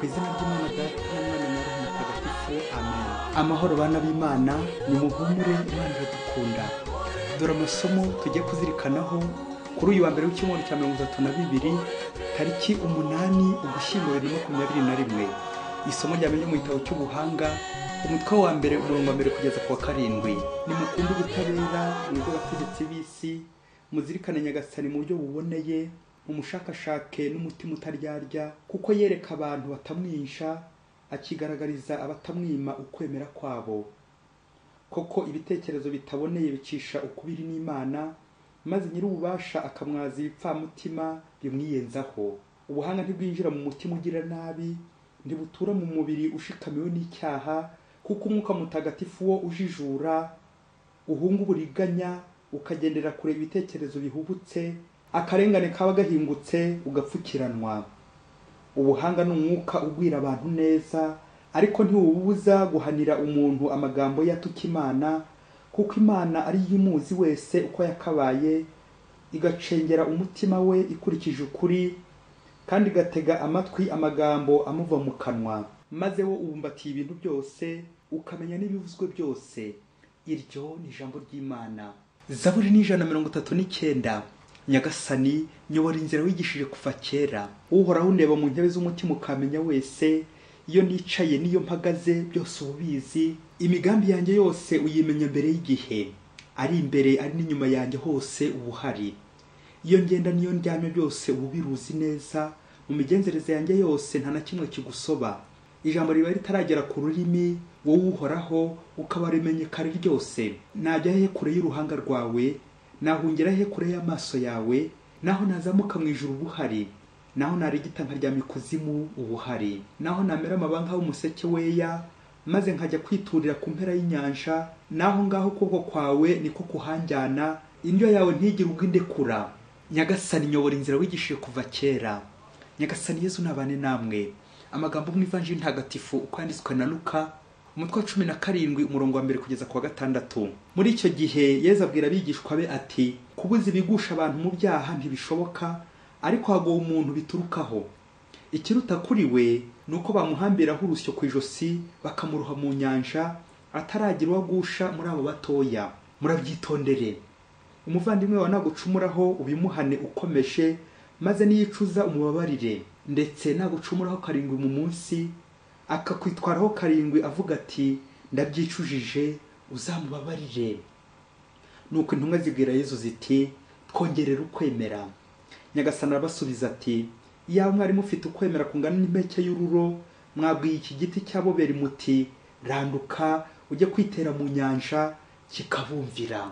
izina ry'Imana Data n'Umwana na Roho Mutagatifu, amen. Amahoro bana b'Imana, nimuhumure, Imana iradukunda. Dore amasomo tugiye kuzirikanaho kuri uyu wa mbere w'icyumweru cya 32 tariki 8 Ugushyingo 2021. Isomo ryamenye mu gitabo cy'ubuhanga umutwe wa mbere umurongo wa mbere kugeza ku wa 7. Nimukunde ubutabera mwebwe abategetsi b'isi, muzirikane Nyagasani mu buryo buboneye, umushakashake n'umutima utaryarya, kuko yereka abantu batamwinsha, akigaragariza abatamwima ukwemera kwabo. Koko ibitekerezo bitaboneye bicisha ukubiri n'Imana, maze nyir'ububasha akamwaza ibipfamutima bimwiyenzaho. Ubuhanga ntibwinjira mu mutima ugira nabi, ntibutura mu mubiri ushikamiwe n'icyaha, kuko umwuka mutagatifu wo ujijura, uhunga uburiganya, ukagendera kure ibitekerezo bihubutse, akarengane kaba gahingutse ugapfukiranwa. Ubuhanga n'umwuka ugwira abantu neza, ariko ntiwubuza guhanira umuntu amagambo yatuka Imana, kuko Imana ari yimuzi wese uko yakabaye, igacengera umutima we ikurikije ukuri, kandi igatega amatwi amagambo amuva mu kanwa. Maze wo ubumbatiye ibintu byose, ukamenya n'ibivuzwe byose. Iryo ni ijambo ry'Imana. Zaburi ni 139. Nyagasani, nyobora inzira wigishije kuva kera. Uhoraho undeba mu ntebe z'umutima ukamenya wese, iyo nicaye n'iyo mpagaze byose ubizi. Imigambi yanjye yose uyimenya mbere y'igihe, ari imbere ari n'inyuma yanjye hose ubuhari. Iyo ngenda niyo ndyamye byose ubiruzi neza, mu migenzereze yanjye yose nta na kimwe kigusoba. Ijambo riba ritaragera ku rurimi, wowe Uhoraho ukaba rimenye kare ryose. Najya he kure y'uruhanga rwawe, nahungira he kure y'amaso yawe, naho nazamuka mu ijuru ubuhari, naho narigita nkaryama ikuzimu ubuhari, naho namera amabanga y'umuseke weya, maze nkajya kwiturira ku mpera y'inyanja, naho ngaho ukuboko kwawe niko kuhanjyana, indyo yawe ntigire ubwo indekura. Nyagasani, nyobora inzira wigishije kuva kera. Nyagasani Yezu nabane namwe. Amagambo mu Ivanjili ntagatifu uko yanditswe na Luka, umutwe wa 17 umurongo wa mbere kugeza ku wa 6. Muri icyo gihe Yezu abwira abigishwa be ati, kubuza ibigusha abantu mu byaha ntibishoboka, ariko hagowe umuntu biturukaho. Ikiruta kuri we nuko bamuhambiraho urusyo ku ijosi bakamuroha mu nyanja, ataragira uwo agusha muri abo batoya. Murabyitondere. Umuvandimwe wawe nagucumuraho ubimuhane ukomeje, maze niyicuza umubabarire. Ndetse nagucumuraho 7 mu munsi, akakwitwaraho 7 avuga ati ndabyicujije, uzamubabarire. Nuko intumwa zibwira Yezu ziti, twongerera ukwemera. Nyagasani arabasubiza ati, iyo mwari mufite ukwemera kungana n'impeke y'ururo, mwabwiye iki giti cyabobera muti, randuka ujye kwitera mu nyanja, kikabumvira.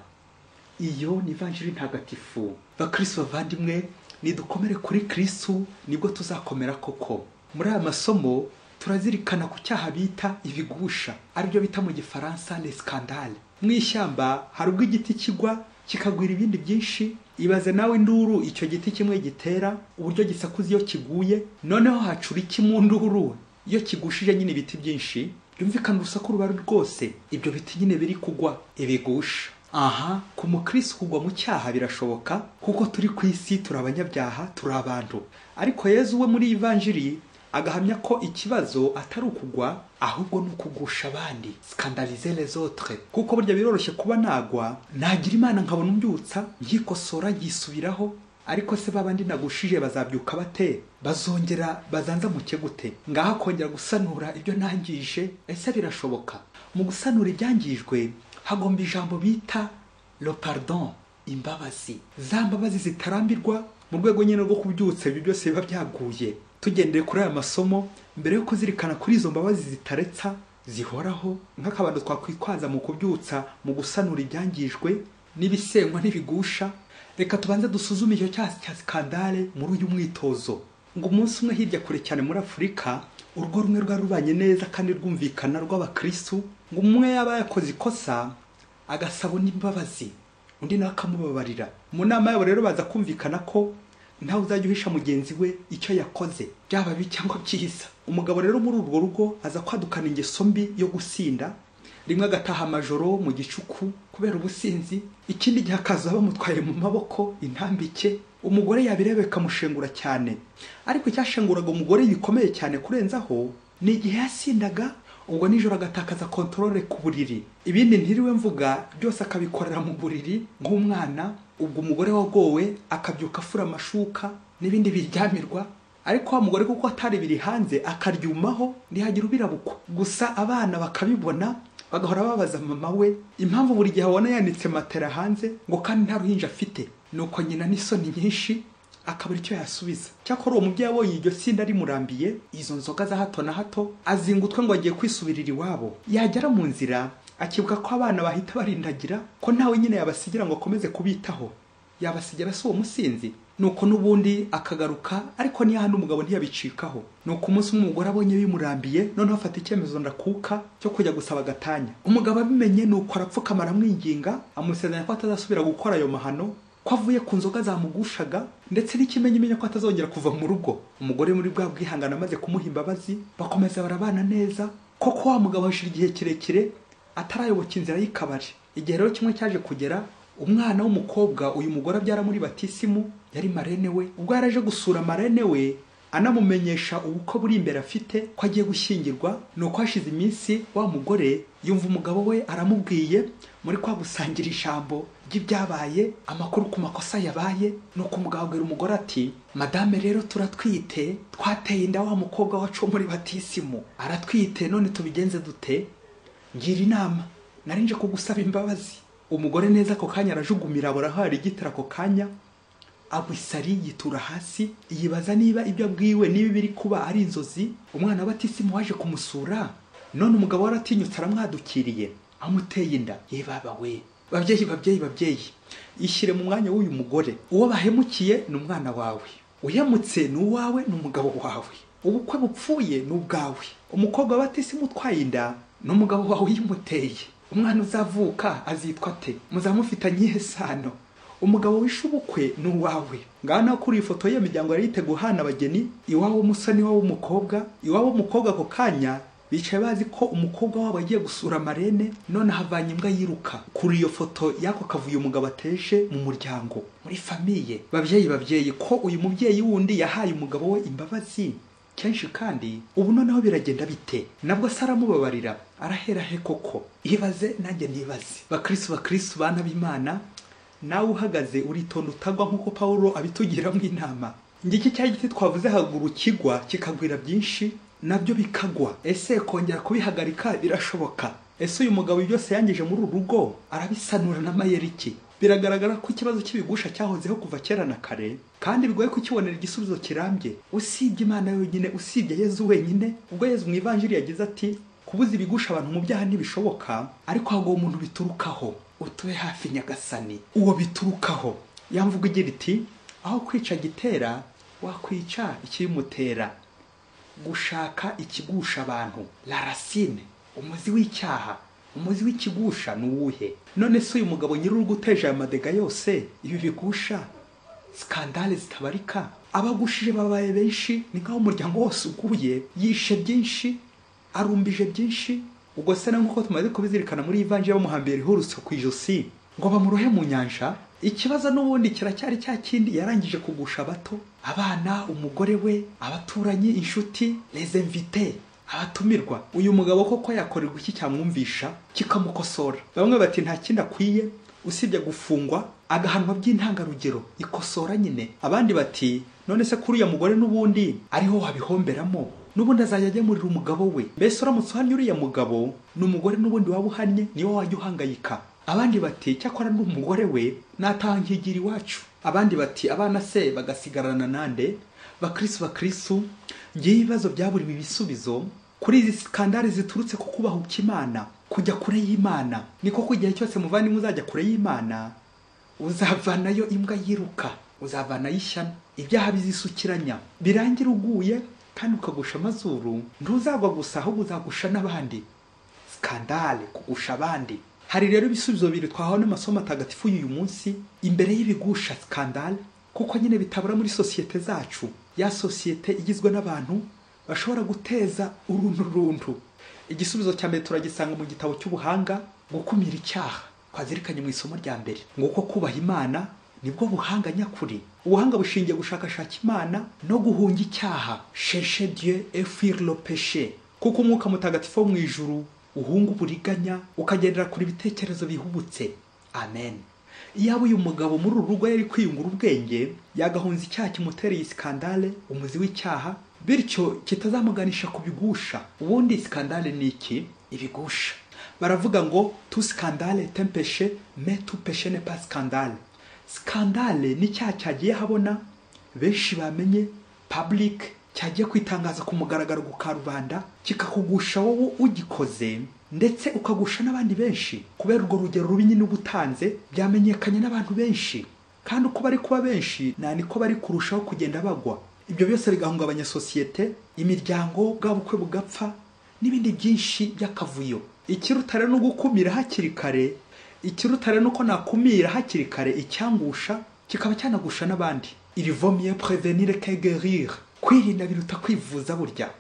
Iyo ni Ivanjili ntagatifu. Bakristo bavandimwe, nidukomere kuri Kristo nibwo tuzakomera koko. Muri aya masomo turazirikana ku cyaha bita ibigusha, aribyo bita mu Gifaransa les scandales. Mu ishyamba hari ubwo igiti kigwa kikagwira ibindi byinshi. Ibaze nawe induru icyo giti kimwe gitera, uburyo gisakuza iyo kiguye, noneho hacura iki mu nduru iyo kigushije nyine ibiti byinshi, byumvikana urusaku ruba rwose. Ibyo biti nyine biri kugwa ibigusha. Aha, ku mukristo kugwa mu cyaha birashoboka, kuko turi ku isi, turi abanyabyaha, turi abantu. Ariko Yezu we muri Ivanjili agahamya ko ikibazo atari ukugwa, ahubwo ni ukugusha abandi, scandaliser les autres. Kuko burya biroroshye kuba nagwa, nagira Imana nkabona umbyutsa, yikosora yisubiraho, ariko se babandi nagushije bazabyuka bate? Bazongera bazanzamuke gute? Ngaha kongera gusanura ibyo nangije, ese birashoboka? Mu gusanura ibyangijwe hagomba ijambo bita le pardon, imbabazi. Za mbabazi zitarambirwa, mu rwego nyine rwo kubyutsa ibyo byose biba byaguye. Tugendeye kuri aya masomo, mbere yo kuzirikana kuri izo mbabazi zitaretsa zihoraho, nk'akabando twakwitwaza mu kubyutsa, mu gusanura ibyangijwe n'ibisenywa n'ibigusha, reka tubanze dusuzume icyo cyaha cya skandale muri uyu mwitozo. Ngo umunsi umwe hirya kure cyane muri Afurika, urugo rumwe rwari rubanye neza kandi rwumvikana rw'abakristo. Ngo umwe yaba yakoze ikosa agasaba n'imbabazi, undi nawe akamubabarira. Mu nama yabo rero baza kumvikana ko ntawe uzajya uhisha mugenzi we icyo yakoze, byaba bibi cyangwa byiza. Umugabo rero muri urwo rugo aza kwadukana ingeso mbi yo gusinda, rimwe agataha amajoro mu gicuku kubera ubusinzi, ikindi gihe akaza bamutwaye mu maboko intambike, umugore yabirebe bikamushengura cyane. Ariko icyashenguraga umugore bikomeye cyane kurenzaho ni igihe yasindaga, ubwo nijoro agatakaza kontrole ku buriri, ibindi ntiriwe mvuga byose akabikorera mu buriri nk'umwana. Ubwo umugore wagowe akabyuka afura amashuka n'ibindi biryamirwa, ariko wa mugore kuko atari biri hanze akaryumaho ntihagira ubirabukwa. Gusa abana bakabibona bagahora babaza mama we impamvu buri gihe abona yanitse matera hanze ngo kandi nta ruhinja afite. Nuko nyina n'isoni nyinshi akabura icyo yasubiza. Cyakora uwo mubyeyi abonye iryo sinda rimurambiye, izo nzoga za hato na hato, azingutwe ngo agiye kwisubirira iwabo. Yagera mu nzira akibuka ko abana bahita barindagira, ko ntawe nyine yabasigira ngo akomeze kubitaho, yabasigira si uwo musinzi. Nuko n'ubundi akagaruka, ariko niya hano umugabo ntiyabicikaho. Nuko umunsi umugore abonye bimurambiye, noneho afata icyemezo ndakuka cyo kujya gusaba agatanya. Umugabo abimenye nuko arapfukama aramwinginga, amusezeranya ko atazasubira gukora ayo mahano, ko avuye ku nzoga zamugushaga, ndetse n'ikimenyimenya ko atazongera kuva mu rugo. Umugore muri bwa bwihangana amaze kumuha imbabazi, bakomeza barabana neza. Koko wa mugabo hashira igihe kirekire atarayoboka inzira y'ikabari. Igihe rero kimwe cyaje kugera, umwana w'umukobwa uyu mugore abyara muri batisimu yari marene we. Ubwo yaraje gusura marene we anamumenyesha ubukwe buri imbere afite ko agiye gushyingirwa, nuko hashize iminsi wa mugore yumva umugabo we aramubwiye muri kwa gusangira ijambo ry'ibyabaye, amakuru ku makosa yabaye. Nuko umugabo abwira umugore ati, madame rero turatwite, twateye inda wa mukobwa wacu muri batisimu aratwite, none tubigenze dute? Ngira inama, narinje kugusaba imbabazi. Umugore neza ako kanya arajugumira, abura igitara ako kanya, abwisari yitura hasi, yibaza niba ibyo abwiwe niba biri kuba ari inzozi. Umwana wa batisimu waje kumusura, none umugabo waratinyutse aramwadukiriye amuteye inda. Yebaba we, babyeyi ishyire mu mwanya w'uyu mugore. Uwo bahemukiye ni umwana wawe, uyamutse ni uwawe, ni umugabo wawe. Ubukwe bupfuye ni ubwawe. Umukobwa wa batisimu utwaye inda ni umugabo wawe yimuteye. Umwana uzavuka azitwa te? Muzamufitanye ihe sano? Umugabo wishe ubukwe ni uwawe. Ngana kuri ifoto ye imiryango yari yiteguye guhana abageni, iwabo w'umusore n'iwabo w'umukobwa. Iwabo w'umukobwa ako kanya bicaye bazi ko umukobwa wabo agiye gusura marene, none havanye imbwa yiruka. Kuri iyo foto yako kavuye umugabo ateje mu muryango, muri famiye. Babyeyi ko uyu mubyeyi wundi yahaye umugabo we imbabazi kenshi, kandi ubu noneho biragenda bite? Nabwo saramubabarira, arahera he koko? Ibaze nanjye nibaze. Bakristo bana b'Imana, nawe uhagaze uritonda utagwa nk'uko Paulo abitugiramo inama. Ngiki cya giti twavuze haguru kigwa kikagwira byinshi nabyo bikagwa. Ese kongera kubihagarika birashoboka? Ese uyu mugabo byose yangije muri urugo arabisanura n'amayeriki? Biragaragara ko ikibazo cy'ibigusha cyahozeho kuva kera na kare, kandi bigoye kukibonera igisubizo kirambye usibye Imana yonyine, usibye Yezu wenyine. Ubwo Yezu mu Ivanjiri yagize ati, kubuza ibigusha abantu mu byaha ntibishoboka, ariko hago umuntu biturukaho. Utube hafi Nyagasani uwo biturukaho. Yamvuga igira iti, aho kwica gitera wakwica ikimutera. Gushaka ikigusha abantu, la racine, umuzi w'icyaha, umuzi w'ikigusha ni uwuhe? None se uyu mugabo nyir'urugo uteje aya madega yose, ibi bigusha skandale zitabarika, abagushije babaye benshi, ni nkaho umuryango wose uguye, yishe byinshi, arumbije byinshi. Ubwo se nk'uko tumaze kubizirikana muri Ivanjiri bamuhambira ihurutse ku ijosi ngo bamurohe mu nyanja. Ikibazo n'ubundi kiracyari cya kindi, yarangije kugusha abato, abana, umugore we, abaturanyi, inshuti, les invités, abatumirwa. Uyu mugabo koko yakorerwa iki cyamwumvisha kikamukosora? Bamwe bati nta kindi akwiye usibye gufungwa agahanwa by'intangarugero, ikosora nyine. Abandi bati none se kuri uyu mugore n'ubundi ariho wabihomberamo, n'ubundi azajya agemurira umugabo we. Mbese uramutse uhannye uriya mugabo n'umugore n'ubundi waba uhannye niwo wajya uhangayika. Abandi bati cyakora n'umugore we natankigira iwacu. Abandi bati abana se bagasigarana nande? Bakristo ngiye ibibazo byaburiwe ibisubizo kuri izi skandale ziturutse ku kubahuka Imana, kujya kure y'Imana. Niko ku gihe cyose muvani muzajya kure y'Imana, uzavanayo imbwa yiruka, uzavanayo ishyano, ibyaha bizisukiranya, birangira uguye kandi ukagusha amazuru. Ntuzagwa gusa, ahubwo uzagusha n'abandi. Skandale, kugusha abandi. Hari rero ibisubizo bibiri twahawe n'amasomo atagatifu y'uyu munsi imbere y'ibigusha skandale, kuko nyine bitabura muri sosiyete zacu. Ya sosiyete igizwe n'abantu bashobora guteza uruntu. igisubizo cya mbere turagisanga mu gitabo cy'ubuhanga gukumira icyaha twazirikanye mu isomo rya mbere ngo uko kubaha Imana nibwo buhanga nyakuri. Ubuhanga bushingiye gushakashaka Imana no guhunga icyaha, chercher Dieu et fuir le péché, kuko umwuka mutagatifu wo mu ijuru uhunga uburiganya ukagendera kuri ibitekerezo bihubutse. Amen. Iyaba uyu mugabo muri uru rugo yari kwiyungura ubwenge yagahunza icyaha kimutereye skandale, umuzi w'icyaha, bityo kitazamuganisha kubigusha. Ubundi skandale ni iki? Ibigusha. Baravuga ngo tout scandale est un péché, mais tout péché n'est pas scandale. Skandale ni cyaha cyagiye habona benshi bamenye, public, cyagiye kwitangaza ku mugaragaro gukarubanda, kikakugusha wowe ugikoze ndetse ukagusha n'abandi benshi kubera urwo rugero rubi nyine ubutanze byamenyekanye n'abantu benshi, kandi uko bari kuba benshi niko bari kurushaho kugenda bagwa. Ibyo byose bigahungabanya sosiyete, imiryango, bwa bukwe bugapfa n'ibindi byinshi by'akavuyo. Ikirutare no gukumira hakiri kare, ikirutare nuko nakumira hakiri kare icyangusha kikaba cyanagusha n'abandi. Il vaut mieux prévenir que guérir. Kwirinda biruta kwivuza burya.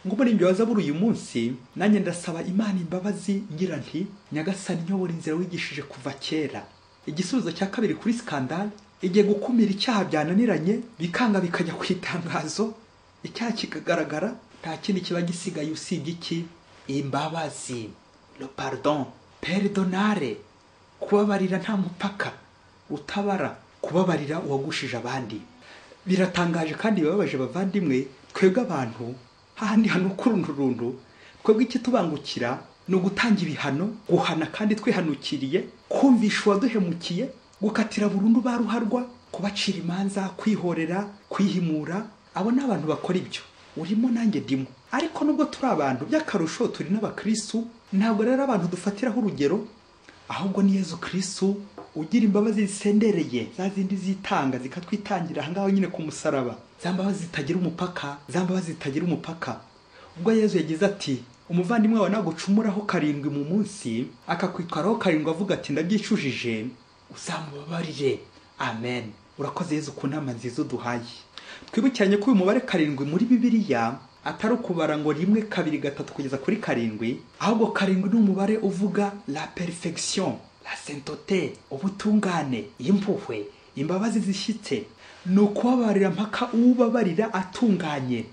Ngo muri ibyo waza buri uyu munsi nanjye ndasaba Imana imbabazi ngira nti Nyagasani nyobora inzira wigishije kuva kera. Igisubizo cya kabiri kuri skandale igiye gukumira icyaha byananiranye bikanga bikajya kwitangazo, icyaha kikagaragara, nta kindi kiba gisigaye usibye iki? Imbabazi, le pardon, perdonare, kubabarira nta mupaka, utabara, kubabarira uwagushije abandi. Biratangaje kandi bibabaje bavandimwe, twebwe abantu hahandi hano kurundurundu, twebwe iki tubangukira no gutanga ibihano, guhana kandi twihanukiriye, kumvisha uwaduhemukiye, gukatira burundu baruharwa, kubacira imanza, kwihorera, kwihimura. Abo ni abantu bakora ibyo, urimo nanjye ndimo. Ariko nubwo turi abantu by'akarusho turi n'abakristu, ntabwo rero abantu dufatiraho urugero, ahubwo ni Yezu Kristu ugira imbabazi zisendereye, za zindi zitanga zikatwitangira ahangaho nyine ku musaraba, za mbabazi zitagira umupaka, za mbabazi zitagira umupaka. Ubwo Yezu yagize ati umuvandimwe wawe nagucumuraho 7 mu munsi akakwitwaraho 7 avuga ati ndabyicujije, uzamubabarire. Amen. Urakoze Yezu ku nama nziza uduhaye. Twibukiranye ko uyu mubare 7 muri Bibiliya atari ukubara ngo 1, 2, 3 kugeza kuri 7, ahubwo 7 ni umubare uvuga la perfection, la sainteté, ubutungane, impuhwe, imbabazi zishyitse. Ni ukubabarira mpaka ubabarira atunganye,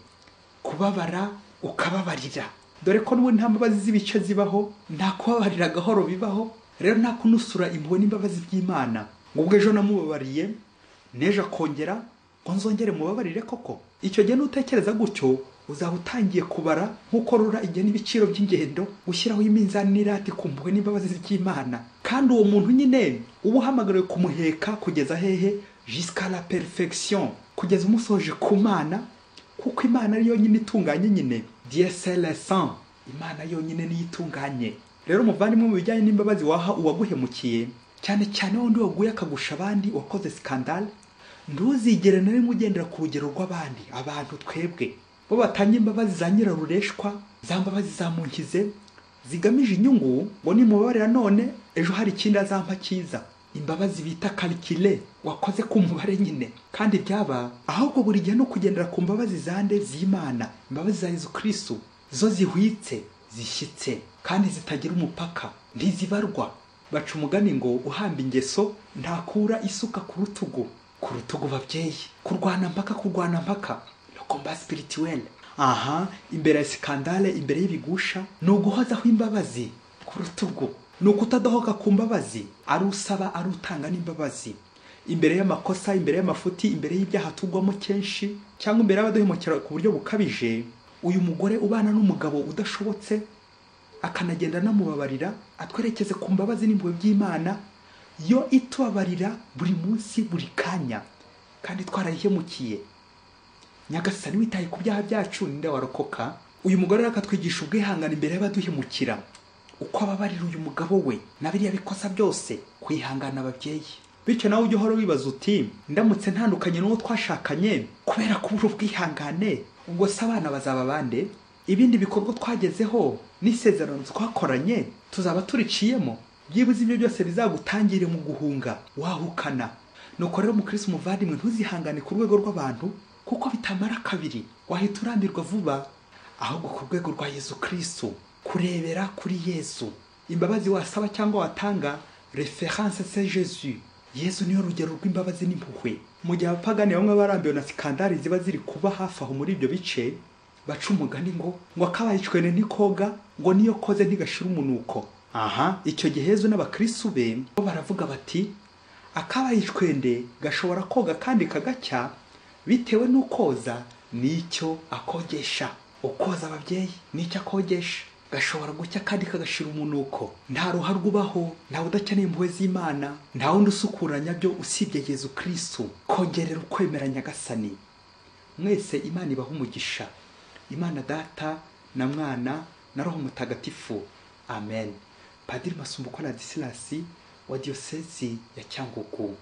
kubabara ukababarira. Dore ko n'ubu nta mbabazi z'ibice zibaho, nta kubabarira gahoro bibaho, rero nta kunusura impuhwe n'imbabazi by'Imana. Ngo ubwo ejo namubabariye neje akongera ngo nzongere mubabarire koko. Icyo gihe nutekereza gutyo uzaba utangiye kubara nk'uko rura igihe n'ibiciro by'ingendo, gushyiraho iminzani n'irati ku mpuhwe n'imbabazi z'Imana. Kandi uwo muntu nyine uba uhamagariwe kumuheka kugeza hehe? Jusqu'à la perfection, kugeza umusoje ku Mana, kuko Imana ari yonyine itunganye nyine. Dieu seul est saint, Imana yonyine niyo itunganye. Rero umuvandimwe mu bijyanye n'imbabazi waha uwaguhemukiye, cyane cyane wundi waguye akagusha abandi, wakoze skandale, ntuzigere na rimwe ugendera ku rugero rw'abandi. Abantu twebwe bo batanga imbabazi za nyirarureshwa, za mbabazi za munkize, zigamije inyungu, ngo nimubabarira none ejo hari ikindi azampa cyiza. Imbabazi bita calcule, wakoze ku mubare nyine. Kandi byaba ahubwo buri gihe no kugendera ku mbabazi zande z'Imana, imbabazi za Yezu Kristu, zo zihwitse, zishyitse kandi zitagira umupaka, ntizibarwa. Baca umugani ngo uhamba ingeso ntakura isuka ku rutugu. Ku rutugu babyeyi, kurwana mpaka, le combat spirituel. Aha, imbere ya skandale, imbere y'ibigusha, ni uguhozaho imbabazi ku rutugu. Ni ukutadohoka ku mbabazi, ari usaba ari utanga n'imbabazi. Imbere y'amakosa, imbere y'amafuti, imbere y'ibyaha tugwamo kenshi, cyangwa imbere y'abaduhemukira ku buryo bukabije, uyu mugore ubana n'umugabo udashobotse akanagenda namubabarira, atwerekeze ku mbabazi n'impuhwe by'Imana, yo itubabarira buri munsi buri kanya, kandi twarayihemukiye. Nyagasani witaye ku byaha byacu ninde warokoka? Uyu mugore akatwigisha ubwihangane imbere y'abaduhemukira, uko ababarira uyu mugabo we na biriya bikosa byose, kwihangana ababyeyi. Bityo nawe ujye uhora wibaza uti ndamutse ntandukanye n'uwo twashakanye kubera kubura ubwihangane, ubwo se abana bazaba bande? Ibindi bikorwa twagezeho n'isezerano twakoranye tuzaba turiciyemo? Byibuze ibyo byose bizagutangire mu guhunga wahukana. Nuko rero mukristo umuvandimwe, ntuzihangane ku rwego rw'abantu kuko bitamara kabiri, wahita urambirwa vuba, ahubwo ku rwego rwa Yezu Kristu kurebera kuri Yesu. Imbabazi wasaba cyangwa watanga, référence c'est Jésus. Yesu niyo rugero rw'imbabazi n'impuhwe. Mu gihe abapagani bamwe barambiwe na skandali ziba ziri kuba hafi aho muri ibyo bice, baca umugani ngo akabayicwene ntikoga, ngo niyo koze ntigashira umunuko. Aha, icyo gihe Yesu n'abakristo be bo baravuga bati akabayicwende gashobora koga kandi kagacya bitewe n'ukoza nicyo akogesha. Ukoza ababyeyi nicyo akogesha, gashobora gucya kandi kagashira umunuko. Nta ruha rwubaho, nta udakeneye impuhwe z'Imana, nta wundi usukuranya byo usibye Yesu Kristo. Kongerera ukwemera Nyagasani. Mwese Imana ibaha umugisha. Imana Data na Mwana na Roho Mutagatifu. Amen. Padiri Masumbuko Ladislas wa Diocese ya Cyangugu.